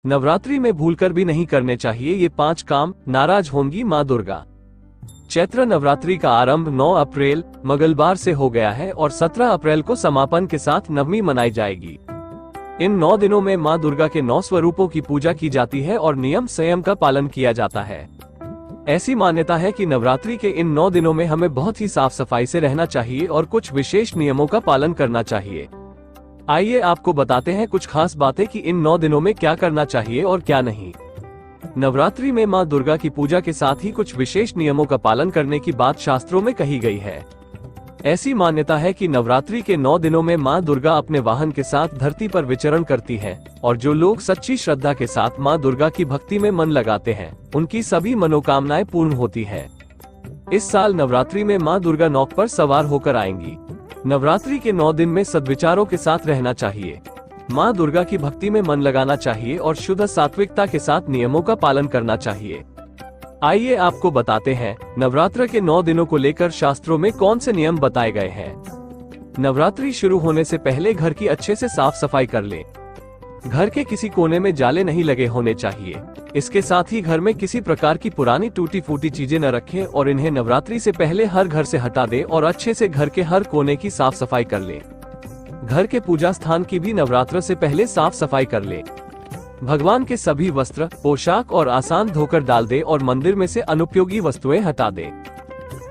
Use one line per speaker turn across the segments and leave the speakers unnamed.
नवरात्रि में भूलकर भी नहीं करने चाहिए ये 5 काम, नाराज होंगी माँ दुर्गा। चैत्र नवरात्रि का आरंभ 9 अप्रैल मंगलवार से हो गया है और 17 अप्रैल को समापन के साथ नवमी मनाई जाएगी। इन 9 दिनों में माँ दुर्गा के 9 स्वरूपों की पूजा की जाती है और नियम संयम का पालन किया जाता है। ऐसी मान्यता है कि नवरात्रि के इन 9 दिनों में हमें बहुत ही साफ सफाई से रहना चाहिए और कुछ विशेष नियमों का पालन करना चाहिए। आइए आपको बताते हैं कुछ खास बातें कि इन 9 दिनों में क्या करना चाहिए और क्या नहीं। नवरात्रि में माँ दुर्गा की पूजा के साथ ही कुछ विशेष नियमों का पालन करने की बात शास्त्रों में कही गई है। ऐसी मान्यता है कि नवरात्रि के 9 दिनों में माँ दुर्गा अपने वाहन के साथ धरती पर विचरण करती हैं और जो लोग सच्ची श्रद्धा के साथ माँ दुर्गा की भक्ति में मन लगाते हैं, उनकी सभी मनोकामनाएं पूर्ण होती हैं। इस साल नवरात्रि में माँ दुर्गा नौक पर सवार होकर आएंगी। नवरात्रि के 9 दिन में सद्विचारों के साथ रहना चाहिए, माँ दुर्गा की भक्ति में मन लगाना चाहिए और शुद्ध सात्विकता के साथ नियमों का पालन करना चाहिए। आइए आपको बताते हैं नवरात्र के 9 दिनों को लेकर शास्त्रों में कौन से नियम बताए गए हैं। नवरात्रि शुरू होने से पहले घर की अच्छे से साफ सफाई कर लें। घर के किसी कोने में जाले नहीं लगे होने चाहिए। इसके साथ ही घर में किसी प्रकार की पुरानी टूटी फूटी चीजें न रखें और इन्हें नवरात्रि से पहले हर घर से हटा दें और अच्छे से घर के हर कोने की साफ सफाई कर लें। घर के पूजा स्थान की भी नवरात्र से पहले साफ सफाई कर लें। भगवान के सभी वस्त्र, पोशाक और आसन धोकर डाल दे और मंदिर में से अनुपयोगी वस्तुएं हटा दे।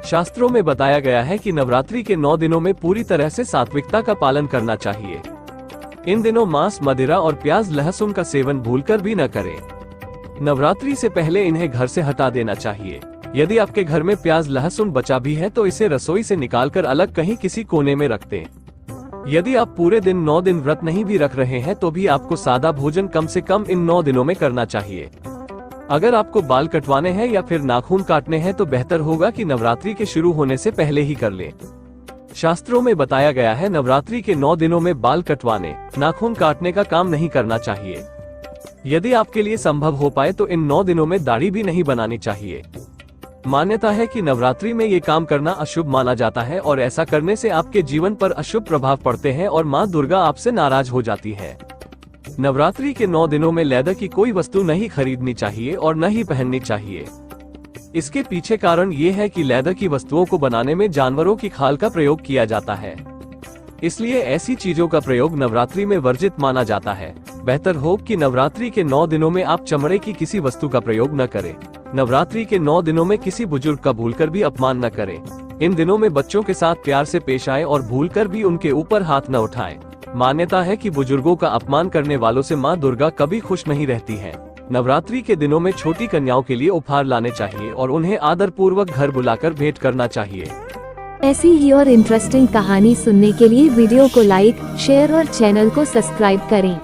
शास्त्रों में बताया गया है कि नवरात्रि के 9 दिनों में पूरी तरह से सात्विकता का पालन करना चाहिए। इन दिनों मांस, मदिरा और प्याज लहसुन का सेवन भूलकर भी न करें। नवरात्रि से पहले इन्हें घर से हटा देना चाहिए। यदि आपके घर में प्याज लहसुन बचा भी है तो इसे रसोई से निकालकर अलग कहीं किसी कोने में रख दें। यदि आप पूरे दिन 9 दिन व्रत नहीं भी रख रहे हैं तो भी आपको सादा भोजन कम से कम इन 9 दिनों में करना चाहिए। अगर आपको बाल कटवाने हैं या फिर नाखून काटने हैं तो बेहतर होगा कि नवरात्रि के शुरू होने से पहले ही कर लें। शास्त्रों में बताया गया है नवरात्रि के 9 दिनों में बाल कटवाने, नाखून काटने का काम नहीं करना चाहिए। यदि आपके लिए संभव हो पाए तो इन 9 दिनों में दाढ़ी भी नहीं बनानी चाहिए। मान्यता है कि नवरात्रि में ये काम करना अशुभ माना जाता है और ऐसा करने से आपके जीवन पर अशुभ प्रभाव पड़ते हैं और माँ दुर्गा आपसे नाराज हो जाती है। नवरात्रि के 9 दिनों में लेदर की कोई वस्तु नहीं खरीदनी चाहिए और न ही पहननी चाहिए। इसके पीछे कारण ये है कि लेदर की वस्तुओं को बनाने में जानवरों की खाल का प्रयोग किया जाता है, इसलिए ऐसी चीजों का प्रयोग नवरात्रि में वर्जित माना जाता है। बेहतर हो कि नवरात्रि के 9 दिनों में आप चमड़े की किसी वस्तु का प्रयोग न करें। नवरात्रि के 9 दिनों में किसी बुजुर्ग का भूलकर भी अपमान न करें। इन दिनों में बच्चों के साथ प्यार से पेश आए और भूलकर भी उनके ऊपर हाथ न उठाएं। मान्यता है कि बुजुर्गों का अपमान करने वालों से माँ दुर्गा कभी खुश नहीं रहती हैं। नवरात्रि के दिनों में छोटी कन्याओं के लिए उपहार लाने चाहिए और उन्हें आदर पूर्वक घर बुलाकर भेंट करना चाहिए।
ऐसी ही और इंटरेस्टिंग कहानी सुनने के लिए वीडियो को लाइक, शेयर और चैनल को सब्सक्राइब करें।